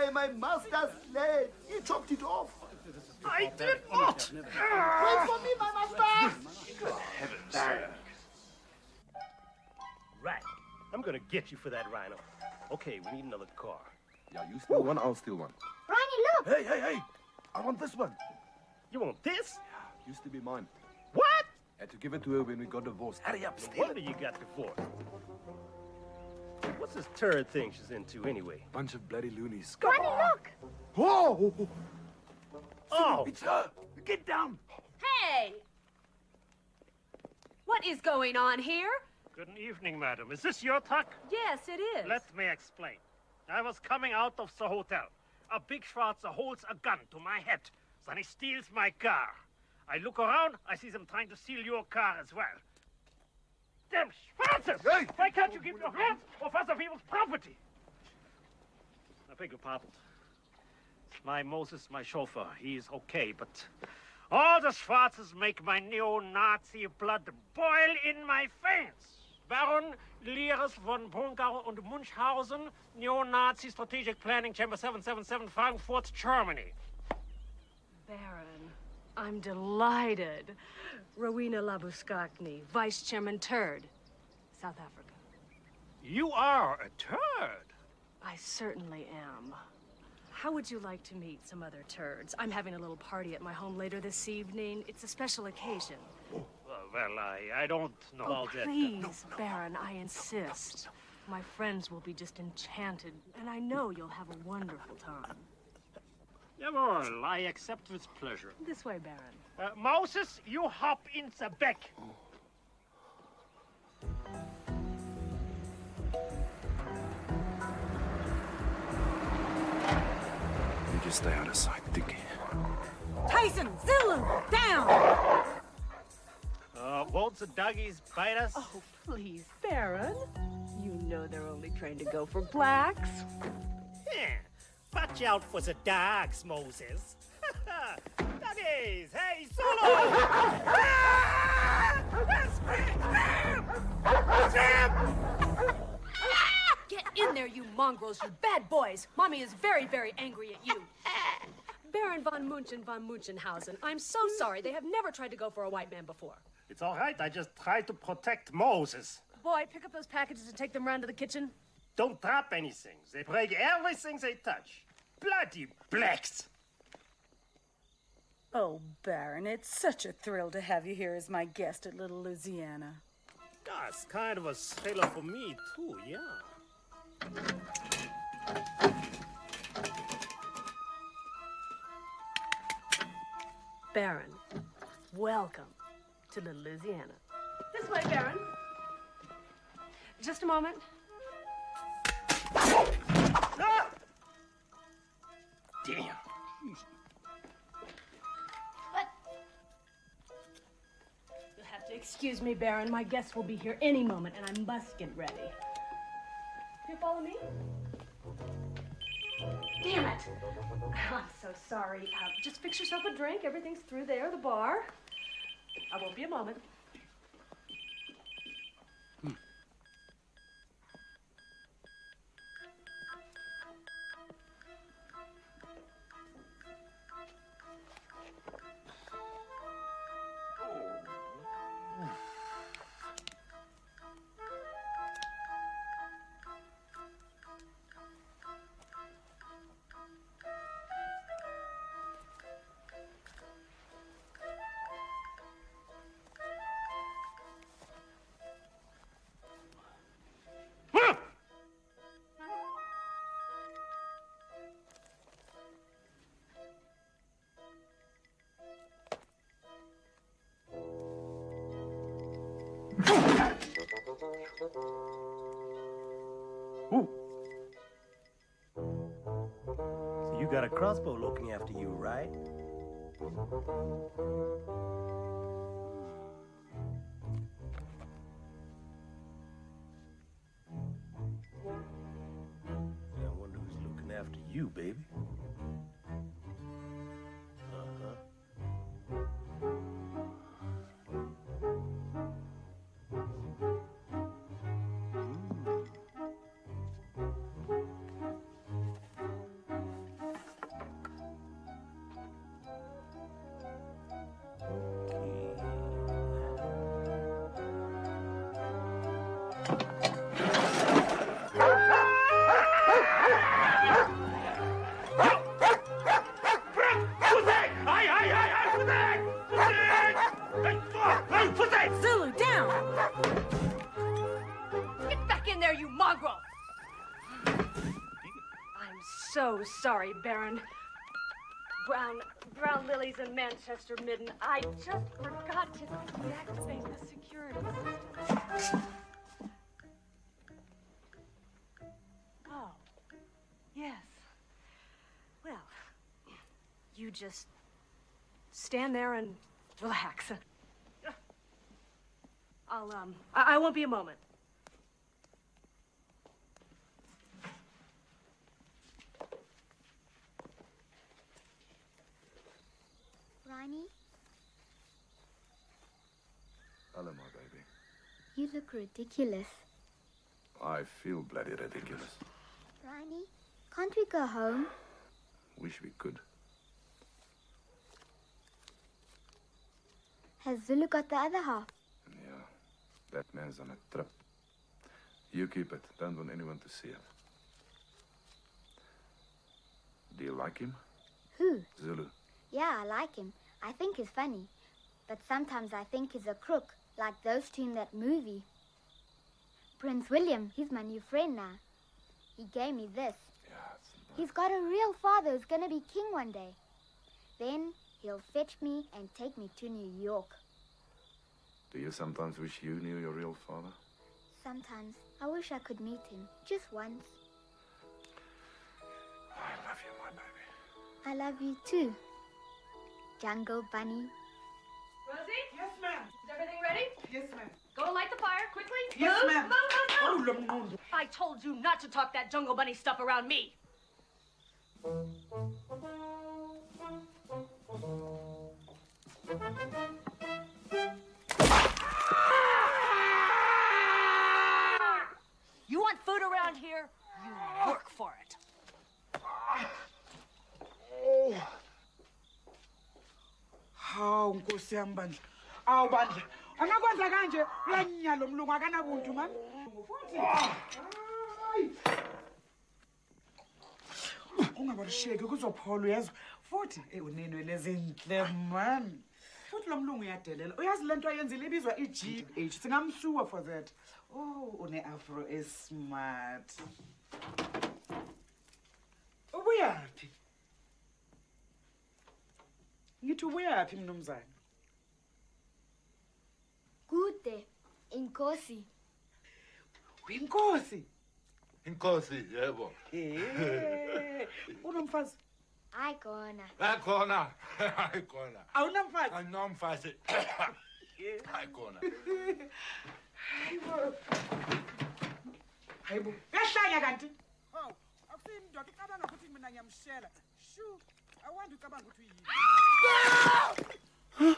I am my master's slave. He chopped it off. I did not! Wait for me, my master! Good heavens, sir. Right. I'm gonna get you for that rhino. Okay, we need another car. Yeah, you steal one, I'll steal one. Ronnie, look! Hey! I want this one. You want this? Used to be mine. What? Had to give it to her when we got divorced. Hurry up, No steal wonder it. you got divorced. What's this turd thing she's into anyway? Bunch of bloody loonies. Ronnie, look! Whoa! Oh! It's her! Get down! Hey! What is going on here? Good evening, madam. Is this your truck? Yes, it is. Let me explain. I was coming out of the hotel. A big Schwarzer holds a gun to my head. Then he steals my car. I look around, I see them trying to steal your car as well. Damn Schwarzes! Hey! Why can't you keep your hands off other people's property? I beg your pardon. My Moses, my chauffeur, he's okay, but all the Schwarzes make my neo-Nazi blood boil in my veins. Baron Leres von Brungardt und Munchhausen, Neo-Nazi Strategic Planning, Chamber 777, Frankfurt, Germany. Baron, I'm delighted. Rowena Labuskakny, Vice Chairman Turd, South Africa. You are a turd. I certainly am. How would you like to meet some other turds? I'm having a little party at my home later this evening. It's a special occasion. Well, I don't know all that. Please, Baron, I insist. My friends will be just enchanted, and I know you'll have a wonderful time. Jawohl, I accept with pleasure. This way, Baron. Moses, you hop in the back. You just stay out of sight, Dickie. Tyson, Zulu, down! Won't the doggies bite us? Oh, please, Baron. You know they're only trained to go for blacks. Yeah. Watch out for the dogs, Moses. Doggies, hey, Solo! Get in there, you mongrels, you bad boys. Mommy is very, very angry at you. Baron von Munchenhausen, I'm so sorry. They have never tried to go for a white man before. It's all right. I just tried to protect Moses. Boy, pick up those packages and take them round to the kitchen. Don't drop anything. They break everything they touch. Bloody blacks. Oh, Baron, it's such a thrill to have you here as my guest at Little Louisiana. That's kind of a thriller for me, too, yeah. Baron, welcome to Little Louisiana. This way, Baron. Just a moment. Ah! Damn. What? You'll have to excuse me, Baron. My guests will be here any moment, and I must get ready. You follow me? Damn it! I'm so sorry. Just fix yourself a drink. Everything's through there, the bar. I won't be a moment. Ooh. So you got a crossbow looking after you, right? I wonder who's looking after you, baby. Zulu, down! Get back in there, you mongrel! I'm so sorry, Baron. Brown lilies in Manchester Midden. I just forgot to deactivate the security system. Oh, yes. Well, you just stand there and relax. I won't be a moment. Ronnie, Hello, my baby. you look ridiculous. I feel bloody ridiculous. Ronnie, can't we go home? Wish we could. Has Zulu got the other half? Yeah, that man's on a trip. You keep it. Don't want anyone to see it. Do you like him? Who? Zulu. Yeah, I like him. I think he's funny. But sometimes I think he's a crook, like those two in that movie. Prince William, he's my new friend now. He gave me this. Yeah, He's got a real father who's gonna be king one day. Then he'll fetch me and take me to New York. Do you sometimes wish you knew your real father? Sometimes I wish I could meet him, just once. I love you, my baby. I love you too, Jungle Bunny. Rosie? Yes, ma'am. Is everything ready? Yes, ma'am. Go and light the fire, quickly. Yes, Move, ma'am. move, move, move. Oh, Lord. I told you not to talk that Jungle Bunny stuff around me. You want food around here? You work for it. Hawu Nkosi yami bandla. Awu bandla. Angakwenza kanje uyanyala lo mlungu akanabuntu man. Futhi. Ungabarisheki kuzophola uyezwa. Futhi unenwe lezinhle man. Futhi lo mlungu uyadelela. Uyazi lento ayenzile ibizwa iGH. Singamsuwa for that. Oh, une afro is smart. Ubuyaphi? Ngithi ubuyaphi mnumzane? Kude, Inkosi. Winkosi. Inkosi, yebo. Unomfazi? Ayikona. Akhona. Ayikhona. Awunamfazi? Anomfazi. Ayikhona. Hayibo. Uyahlanya kanti? Hawu, akusini ndoda icabanga ukuthi mina ngiyamshela. Shu, awandi ucabanga ukuthi uyini.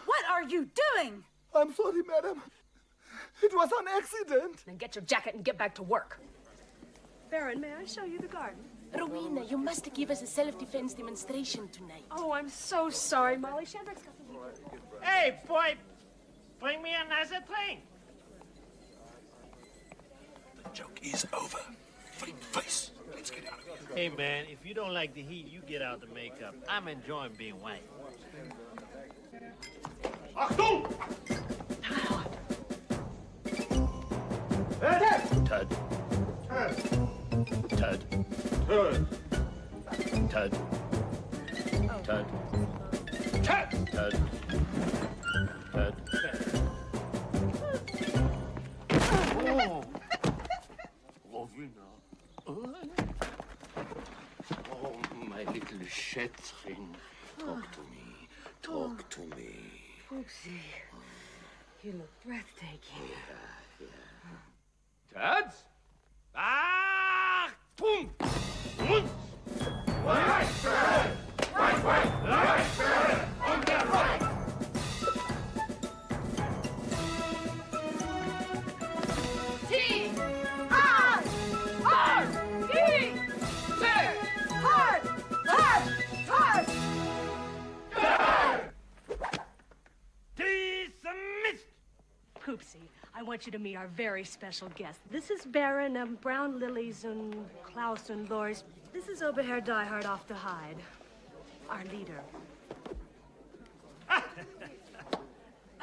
What are you doing? I'm sorry, madam. It was an accident. Then get your jacket and get back to work. Baron, may I show you the garden? Rowena, you must give us a self-defense demonstration tonight. Oh, I'm so sorry, Molly. Shandrick's got some... Hey, boy, bring me another drink. The joke is over. Face. Let's get out of here. Hey, man, if you don't like the heat, you get out the makeup. I'm enjoying being white. Achtung! Tud. Tud. Tud. Tud. Tud. Tud. Tud. Tud. Oh. Rowena. Oh, my little Schätzchen. Talk to me. Talk to me. Oopsie. You look breathtaking. Tud? Achtung! Und! Poopsie, I want you to meet our very special guest. This is Baron Brown Lilies and Klaus and Lors. This is Oberherr Diehard off the Hide, our leader.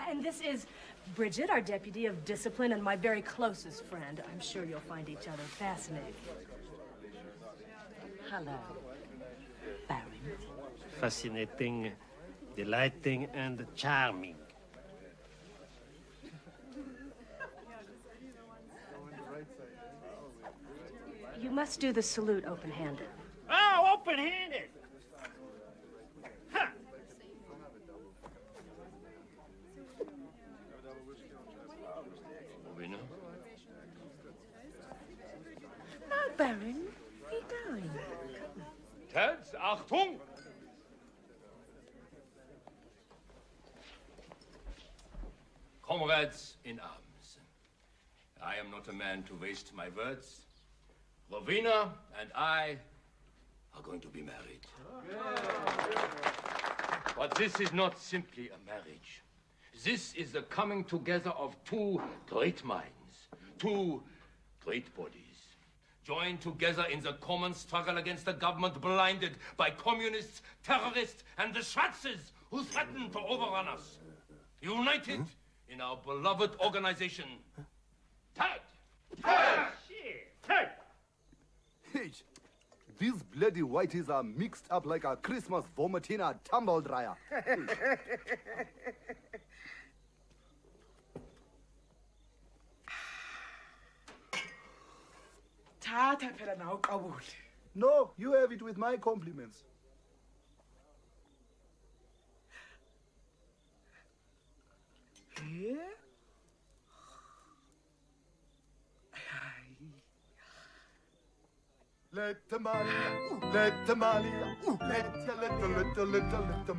And this is Bridget, our deputy of discipline, and my very closest friend. I'm sure you'll find each other fascinating. Hello, Baron. Fascinating, delighting, and charming. You must do the salute open-handed. Oh, open-handed! Huh. Winner? No, Baron. Where are you going? Teds, Achtung! Comrades in arms, I am not a man to waste my words. Rowena and I are going to be married. But this is not simply a marriage. This is the coming together of two great minds, two great bodies, joined together in the common struggle against a government blinded by communists, terrorists, and the Schwarzes who threaten to overrun us. United in our beloved organization, TAG! TAG! TAG! Hey, these bloody whiteys are mixed up like a Christmas vomit in a tumble dryer. Tata phela nawe uqabule. No, you have it with my compliments. Yeah? Let the Malia, let the Malia, let the Malia, let the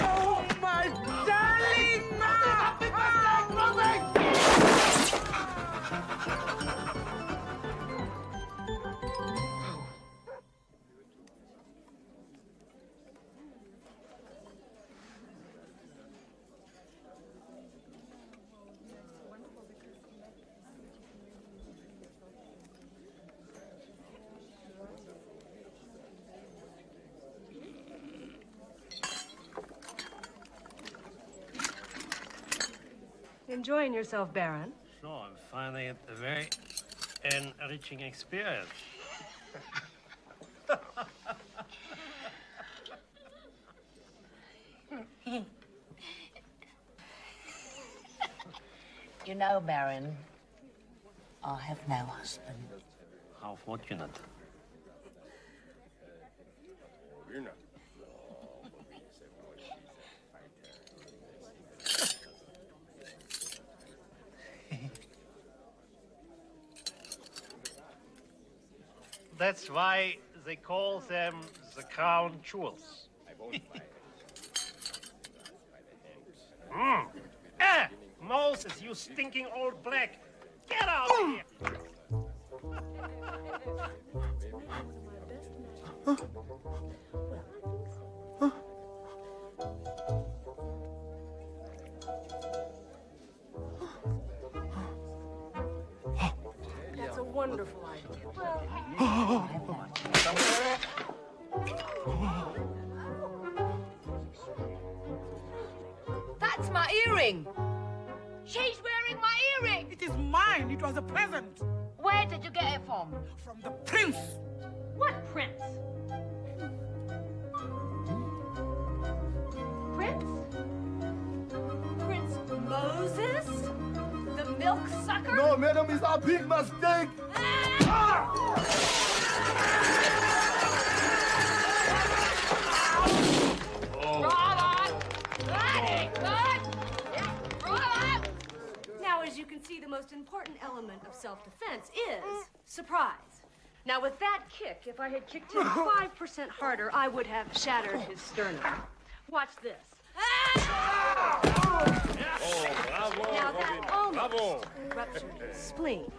Oh, my darling! Enjoying yourself, Baron? Sure, I'm finding it a very enriching experience. You know, Baron, I have no husband. How fortunate. That's why they call them the crown jewels. Moses, you stinking old black! Get out of here! That's a wonderful idea. That's my earring. She's wearing my earring. It is mine. It was a present. Where did you get it from? From the prince. What prince? Prince? Prince Moses? The milk sucker? No, madam, it's a big mistake. Now, as you can see, the most important element of self-defense is surprise. Now, with that kick, if I had kicked him 5% harder, I would have shattered his sternum. Watch this. Oh, bravo, Now that almost bravo. ruptured his spleen.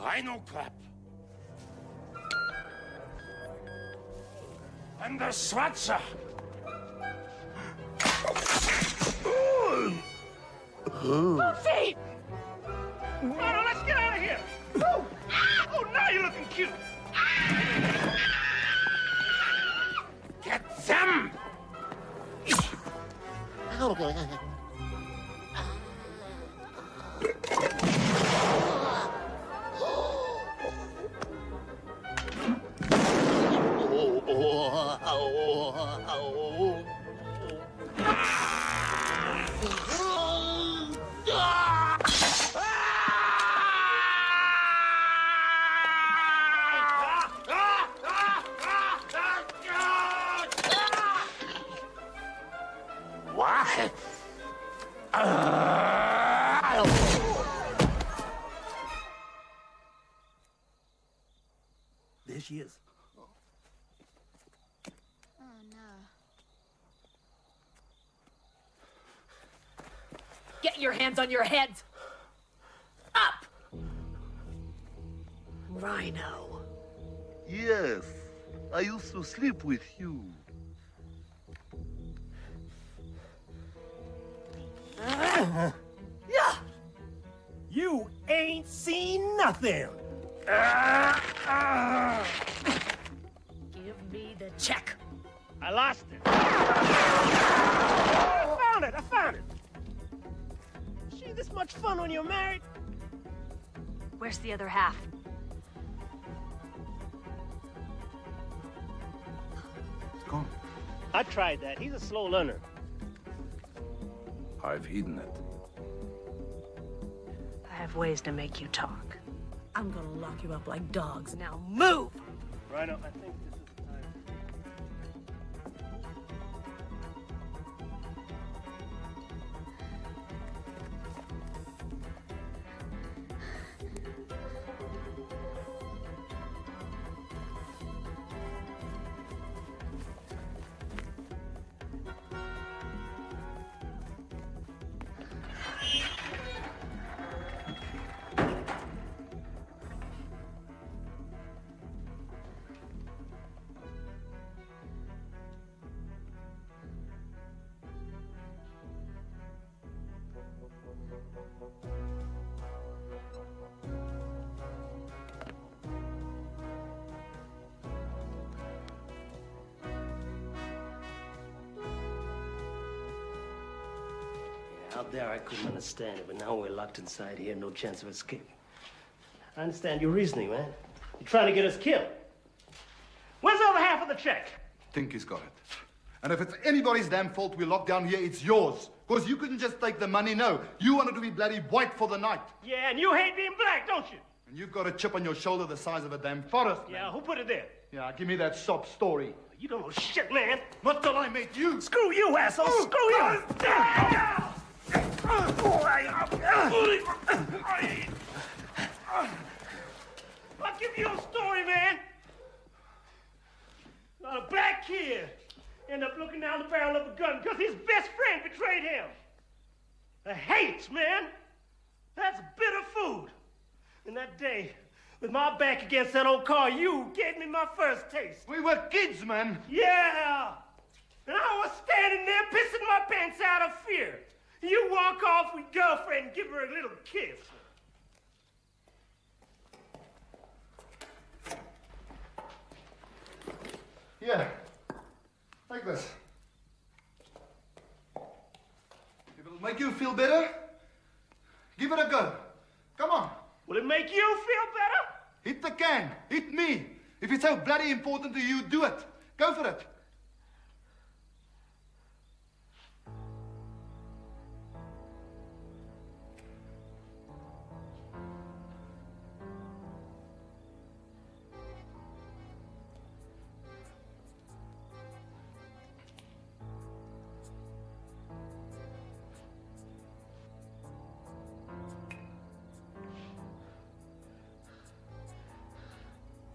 rhino crab. And the Schwarzer. Lucy! Come on, let's get out of here! Oh, now you're looking cute! Get them! What? There she is. Oh, no. Get your hands on your heads! Up! Rhino. Yes, I used to sleep with you. Yeah! You ain't seen nothing! Give me the check. I lost it. I found it! She this much fun when you're married? Where's the other half? It's gone. I tried that. He's a slow learner. I've hidden it. I have ways to make you talk. I'm gonna lock you up like dogs. Now move! Rhino, I think this is the time. Out there, I couldn't understand it, but now we're locked inside here, no chance of escape. I understand your reasoning, man. You're trying to get us killed. Where's the other half of the check? Think he's got it. And if it's anybody's damn fault we're locked down here, it's yours. Because you couldn't just take the money, no. You wanted to be bloody white for the night. Yeah, and you hate being black, don't you? And you've got a chip on your shoulder the size of a damn forest, man. Yeah, who put it there? Yeah, give me that sob story. You don't know shit, man. Not till I met you. Screw you, asshole. Screw you. I'll give you a story, man. About a black kid ended up looking down the barrel of a gun because his best friend betrayed him. The hate, man. That's bitter food. And that day, with my back against that old car, you gave me my first taste. We were kids, man. Yeah. And I was standing there pissing my pants out of fear. You walk off with girlfriend and give her a little kiss. Yeah. Like this. If it'll make you feel better, give it a go. Come on. Will it make you feel better? Hit the can. Hit me. If it's so bloody important to you, do it. Go for it.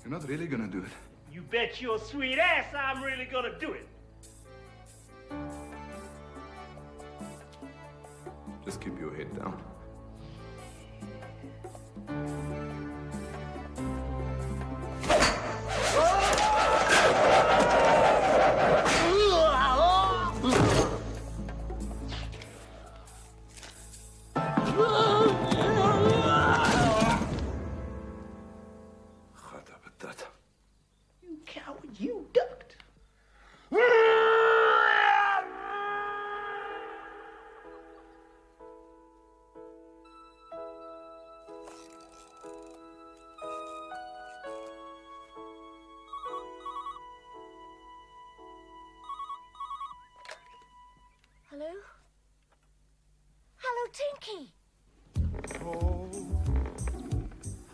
You're not really gonna do it. You bet your sweet ass I'm really gonna do it. Just keep your head down. Hello? Hello, Tinky.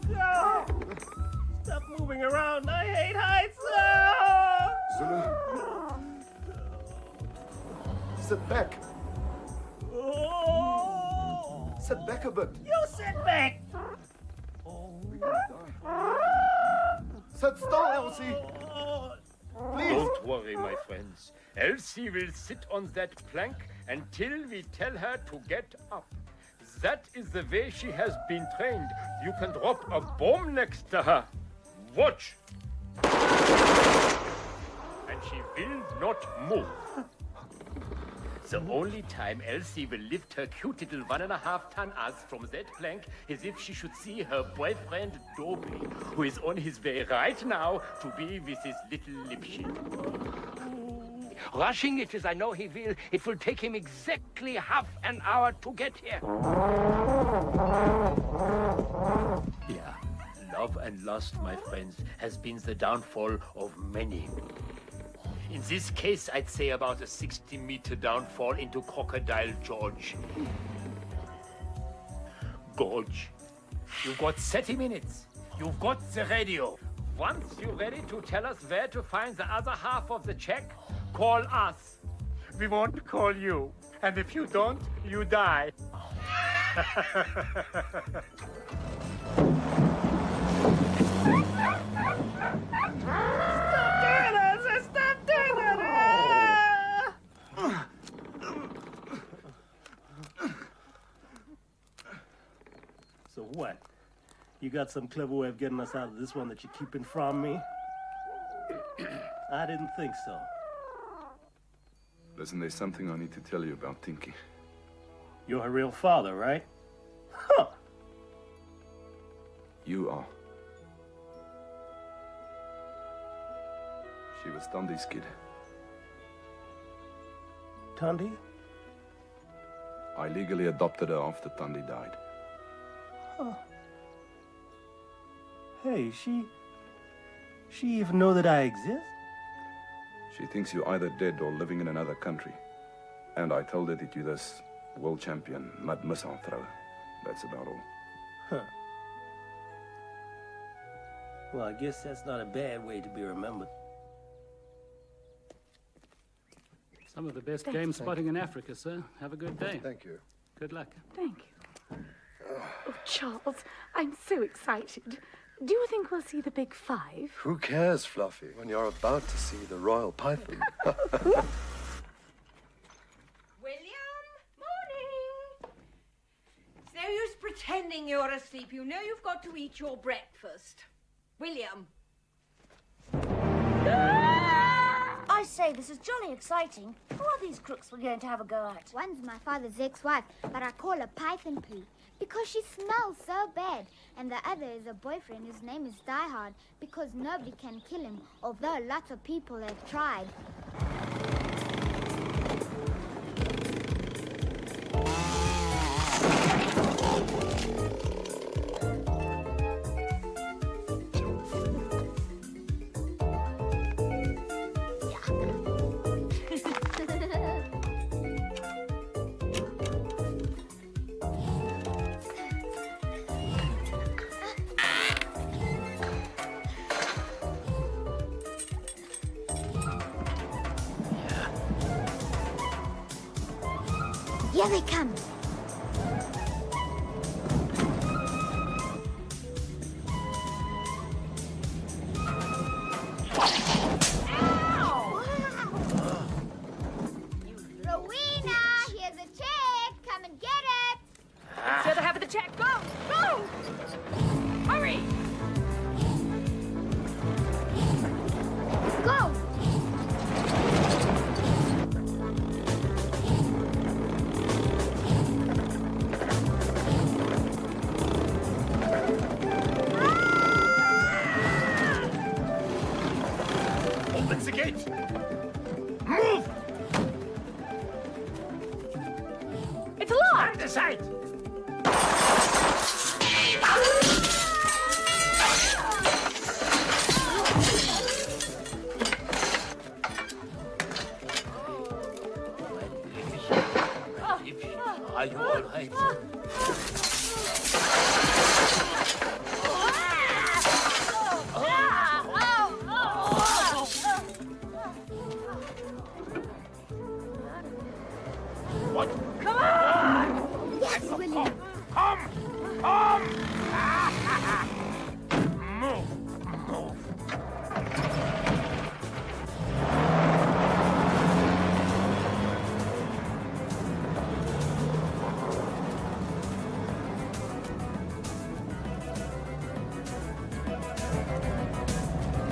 No! Stop moving around. I hate heights. No! Zulu. Sit back. Oh! Sit back a bit. You sit back. Sit still, Elsie. Please. Don't worry, my friends. Elsie will sit on that plank until we tell her to get up. That is the way she has been trained. You can drop a bomb next to her. Watch. And she will not move. The only time Elsie will lift her cute little 1.5-ton ass from that plank is if she should see her boyfriend Dobby, who is on his way right now to be with his little Lippchen. Rushing it as I know he will, it will take him exactly half an hour to get here. Yeah, love and lust, my friends, has been the downfall of many. In this case, I'd say about a 60-meter downfall into Crocodile George. Gorge, you've got 30 minutes. You've got the radio. Once you're ready to tell us where to find the other half of the check, call us. We won't call you. And if you don't, you die. So what? You got some clever way of getting us out of this one that you're keeping from me? I didn't think so. Listen, there's something I need to tell you about Tinky. You're her real father, right? Huh. You are. She was Tandy's kid. Tandy? I legally adopted her after Tandy died. Huh. Hey, she even know that I exist? She thinks you're either dead or living in another country. And I told her that you're this world champion mud missile thrower. That's about all. Huh. Well, I guess that's not a bad way to be remembered. Some of the best Thanks, game sir. spotting in Africa, sir. Have a good day. Thank you. Good luck. Thank you. Oh, Charles, I'm so excited. Do you think we'll see the big five? Who cares, Fluffy, when you're about to see the royal python? William, morning. It's no use pretending you're asleep. You know you've got to eat your breakfast. William. I say, this is jolly exciting. Who are these crooks we're going to have a go at? One's my father's ex-wife, but I call her Python Poo because she smells so bad. And the other is a boyfriend whose name is Die Hard because nobody can kill him, although lots of people have tried. Here they come. Rowena, here's a check. Come and get it. It's the other half of the check. Go! Go! Hurry! Go! Open the gate! Move! It's locked! Stand aside! Are you all right? What? Come on! Yes, William. Come! Move!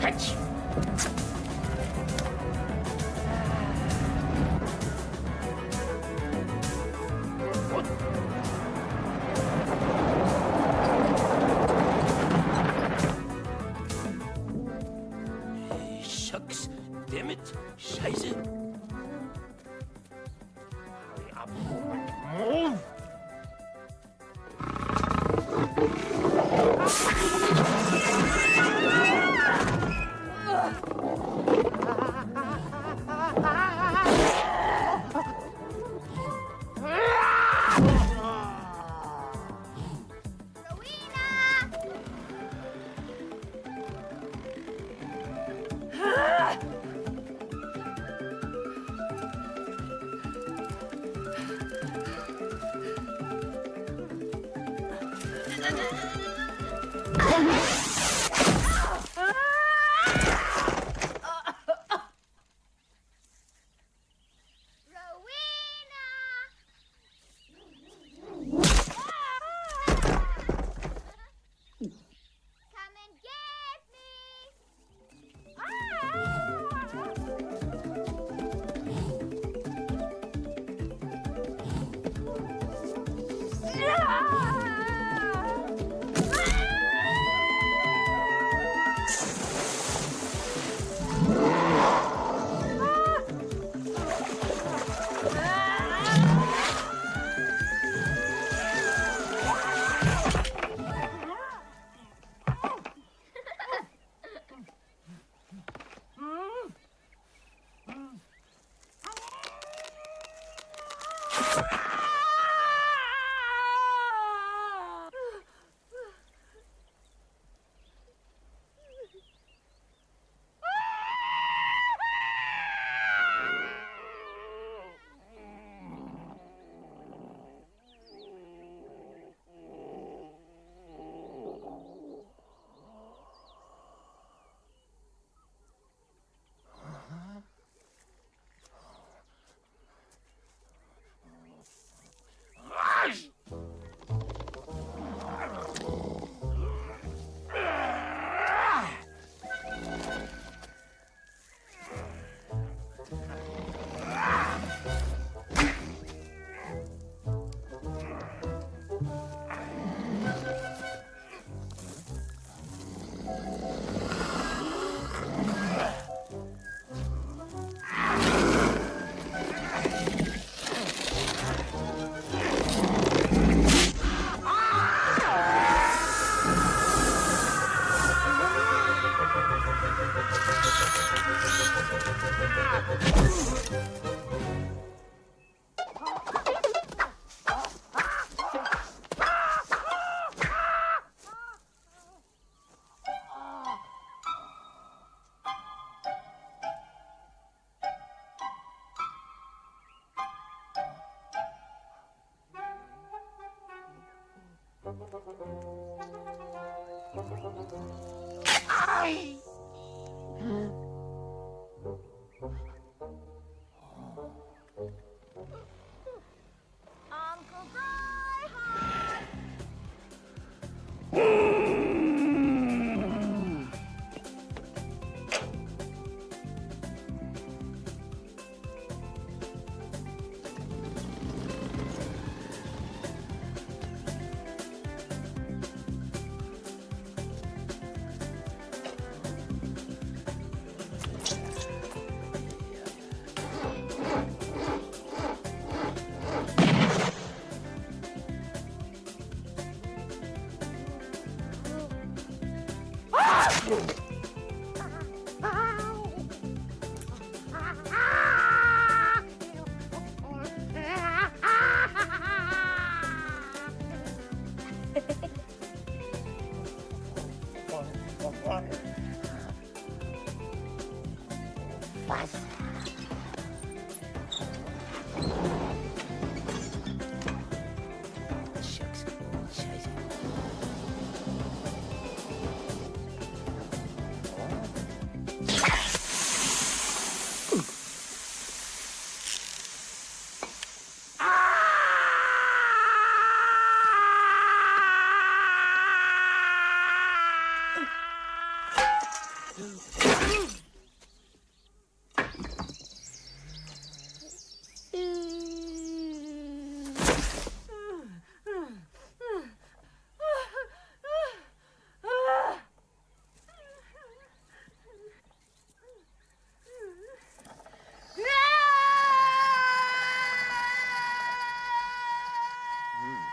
Catch! Shucks, damn it, Scheiße. Hurry up. Move! Come and get me!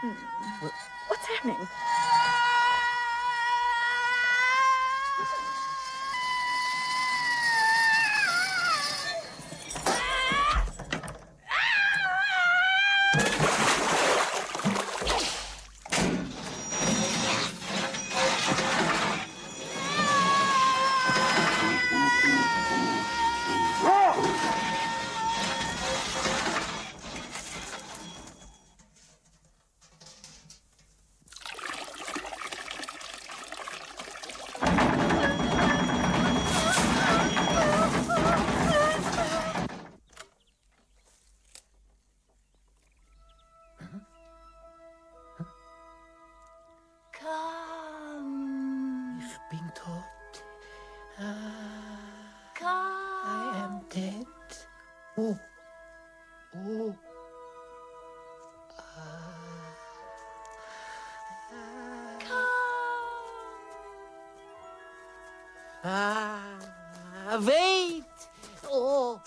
What's happening? You've been taught. I am dead. Oh. Oh. Wait. Oh.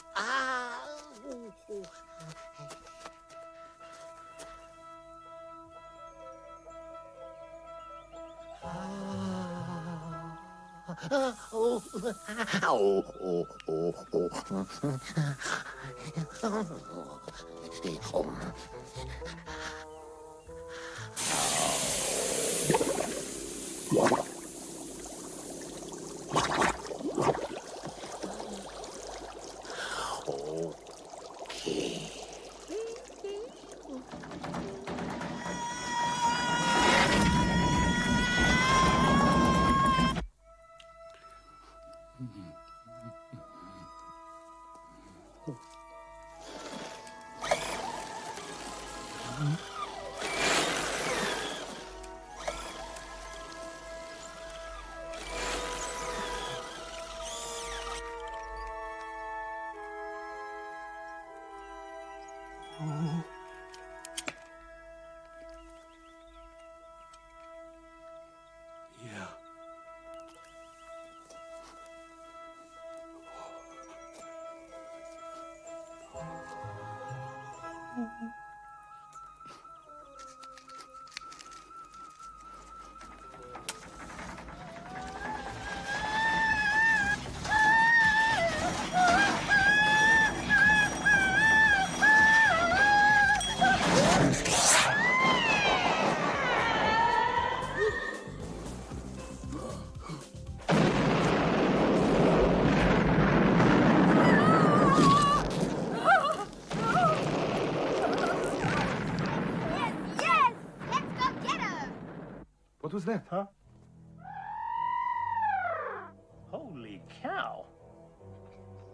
Stay home. Yeah. Yes! Let's go get her! What was that? Huh? Holy cow.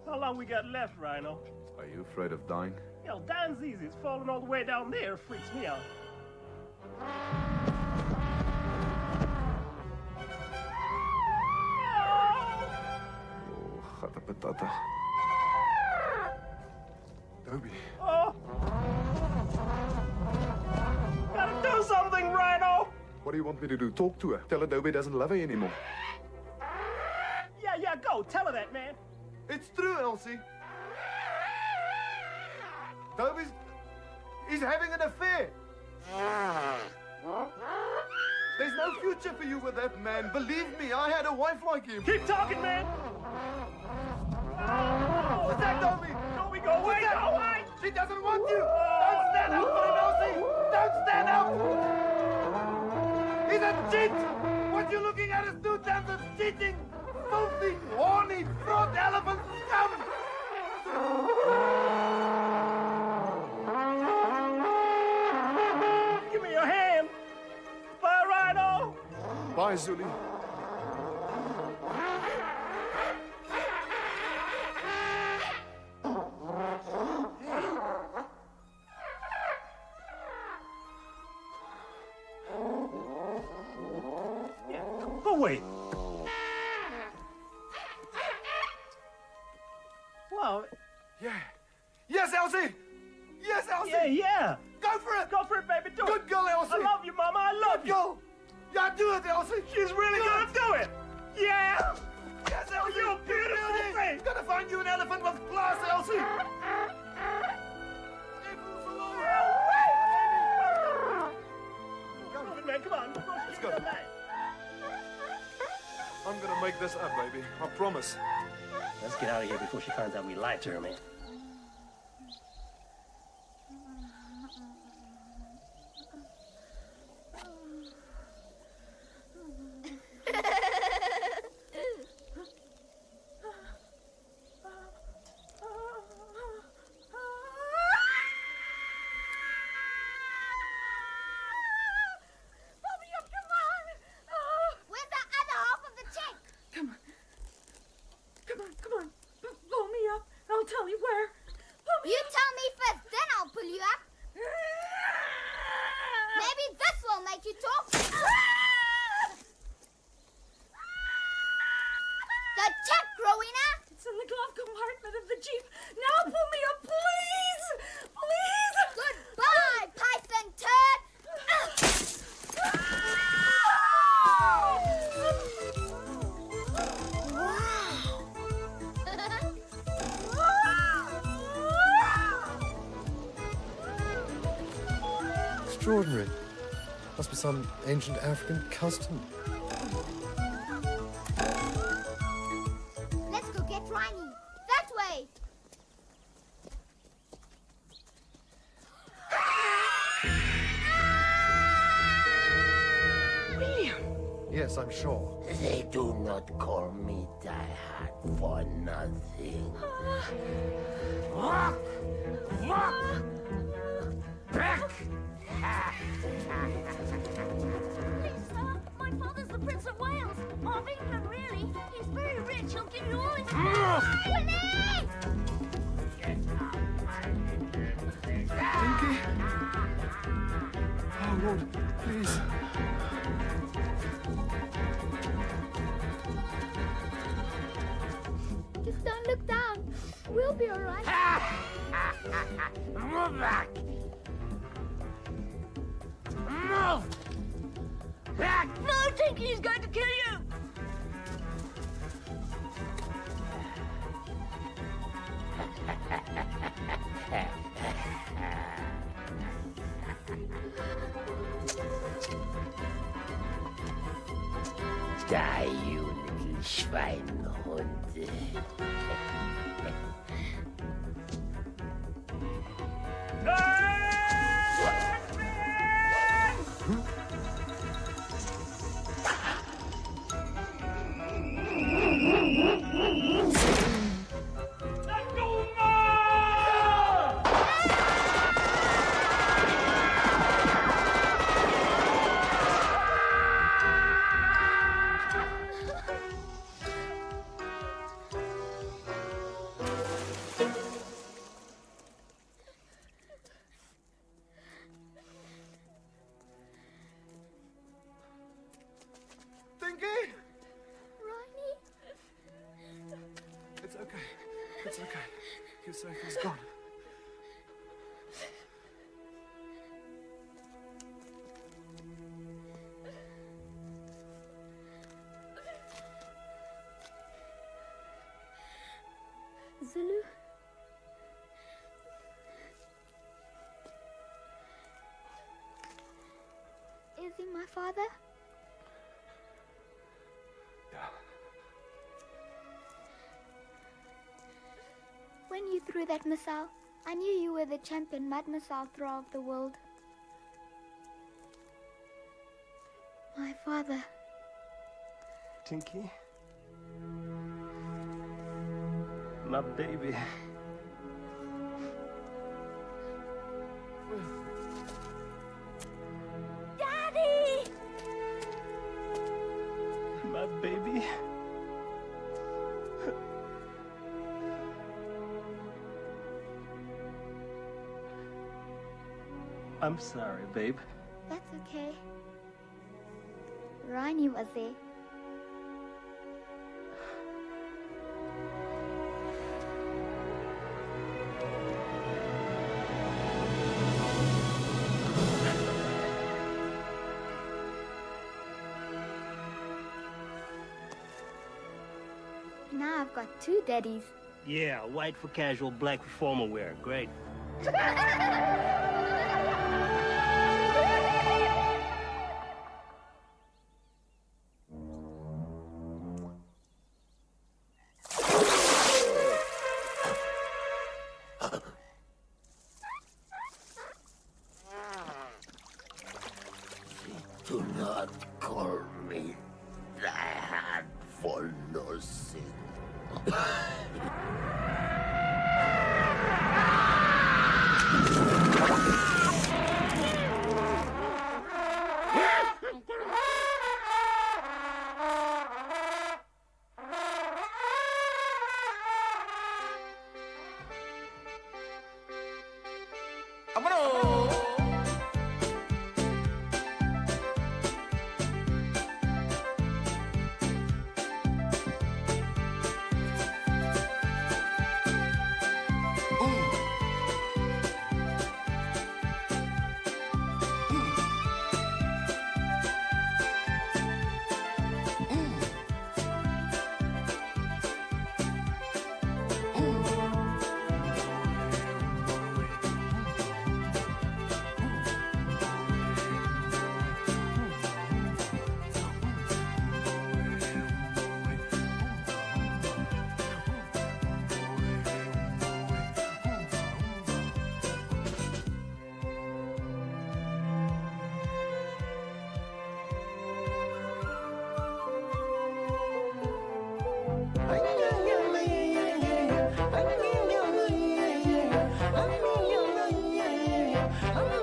How long we got left, Rhino? Are you afraid of dying? Yo, Dan's easy. It's falling all the way down there. It freaks me out. Oh, gata patata. Toby. Oh! Gotta do something, Rhino! What do you want me to do? Talk to her? Tell her Dobie doesn't love her anymore. Yeah, go. Tell her that, man. It's true, Elsie. He's having an affair. There's no future for you with that man. Believe me, I had a wife like him. Keep talking, man. What's that, Dobie? Dobie, go away, go away. She doesn't want you. Don't stand up for him, Elsie. Don't stand up. He's a cheat. What you're looking at is two times of cheating, filthy, horny, fraud elephant scum. Give me your hand. Bye, Rhino. Bye, Zuli. Go away. Wow. Yeah. Yes, Elsie. Yes, Elsie. Yeah. Go for it. Go for it, baby. Do it. Good girl, Elsie. I love you, Mama. I love you. Go. Yeah, do it, Elsie. She's really gonna do it. Yeah. Yes, Elsie. You beautiful thing. Gotta find you an elephant with class, Elsie. make this up, baby. I promise. Let's get out of here before she finds out we lied to her, man. Where's the other half of the check? Come on. Pull me up. I'll tell you where. You tell me first, then I'll pull you up. Maybe this will make you talk. The check, Rowena. It's in the glove compartment of the Jeep. Now pull me up, please. Please. Goodbye, Python turd. Extraordinary. Must be some ancient African custom. Let's go get Riney. That way. Yes, I'm sure. They do not call me diehard for nothing. Back! Lisa, my father's the Prince of Wales. Of England, really. He's very rich. He'll give you all his... Winnie! Pinky? Oh, Lord, please. Just don't look down. We'll be all right. Move back! Move! Back! No, Tinky, he's going to kill you! Die, you little Schweinhund. Pinky! Riney? It's okay. It's okay. You're safe. He's gone. Zulu? Is he my father? Yeah. When you threw that missile, I knew you were the champion mud missile thrower of the world. My father. Tinky? My baby. Daddy! My baby. I'm sorry, babe. That's okay. Riney was there. Now I've got two daddies. Yeah, white for casual, black for formal wear. Great. Do not call me thy hand for no sin. I'm